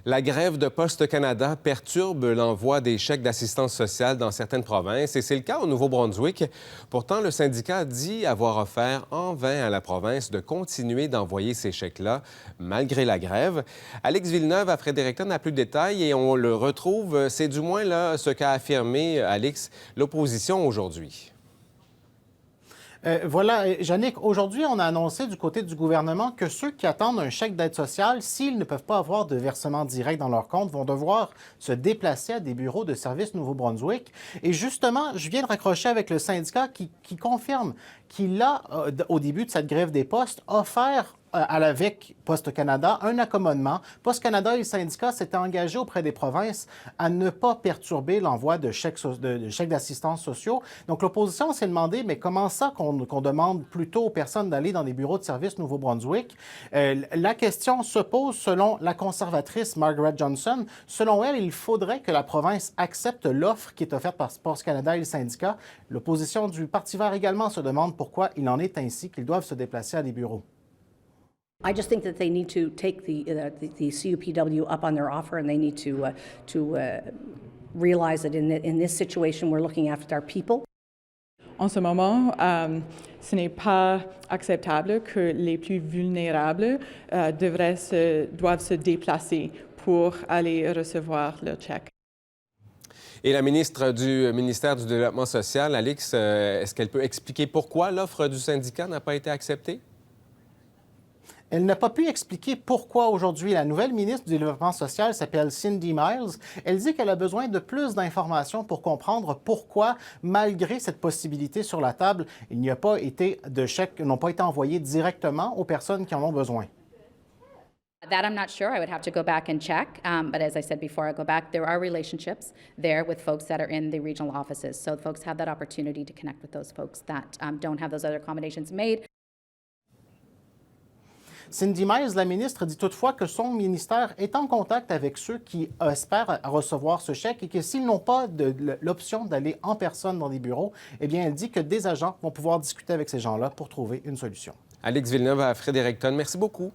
La grève de Poste Canada perturbe l'envoi des chèques d'assistance sociale dans certaines provinces et c'est le cas au Nouveau-Brunswick. Pourtant, le syndicat dit avoir offert en vain à la province de continuer d'envoyer ces chèques-là malgré la grève. Alex Villeneuve à Fredericton n'a plus de détails et on le retrouve. C'est du moins là ce qu'a affirmé, Alex, l'opposition aujourd'hui. Voilà, Yannick, aujourd'hui, on a annoncé du côté du gouvernement que ceux qui attendent un chèque d'aide sociale, s'ils ne peuvent pas avoir de versement direct dans leur compte, vont devoir se déplacer à des bureaux de services Nouveau-Brunswick. Et justement, je viens de raccrocher avec le syndicat qui confirme qu'il a, au début de cette grève des postes, offert avec Poste Canada un accommodement. Poste Canada et le syndicat s'étaient engagés auprès des provinces à ne pas perturber l'envoi de chèques d'assistance sociaux. Donc, l'opposition s'est demandé, mais comment ça qu'on demande plutôt aux personnes d'aller dans des bureaux de services Nouveau-Brunswick? La question se pose selon la conservatrice Margaret Johnson. Selon elle, il faudrait que la province accepte l'offre qui est offerte par Poste Canada et le syndicat. L'opposition du Parti vert également se demande pourquoi il en est ainsi, qu'ils doivent se déplacer à des bureaux. I just think that they need to take the CUPW up on their offer, and they need to realize that in this situation, we're looking after our people. En ce moment, ce n'est pas acceptable que les plus vulnérables doivent se déplacer pour aller recevoir leur chèque. Et la ministre du ministère du Développement social, Alex, est-ce qu'elle peut expliquer pourquoi l'offre du syndicat n'a pas été acceptée? Elle n'a pas pu expliquer pourquoi aujourd'hui. La nouvelle ministre du Développement social s'appelle Cindy Miles. Elle dit qu'elle a besoin de plus d'informations pour comprendre pourquoi, malgré cette possibilité sur la table, il n'y a pas été de chèques, n'ont pas été envoyés directement aux personnes qui en ont besoin. That I'm not sure. I would have to go back and check. But as I said before, I go back, there are relationships there with folks that are in the regional offices. So folks have that opportunity to connect with those folks that don't have those other accommodations made. Cindy Miles, la ministre, dit toutefois que son ministère est en contact avec ceux qui espèrent recevoir ce chèque et que s'ils n'ont pas l'option d'aller en personne dans des bureaux, eh bien, elle dit que des agents vont pouvoir discuter avec ces gens-là pour trouver une solution. Alex Villeneuve à Fredericton, merci beaucoup.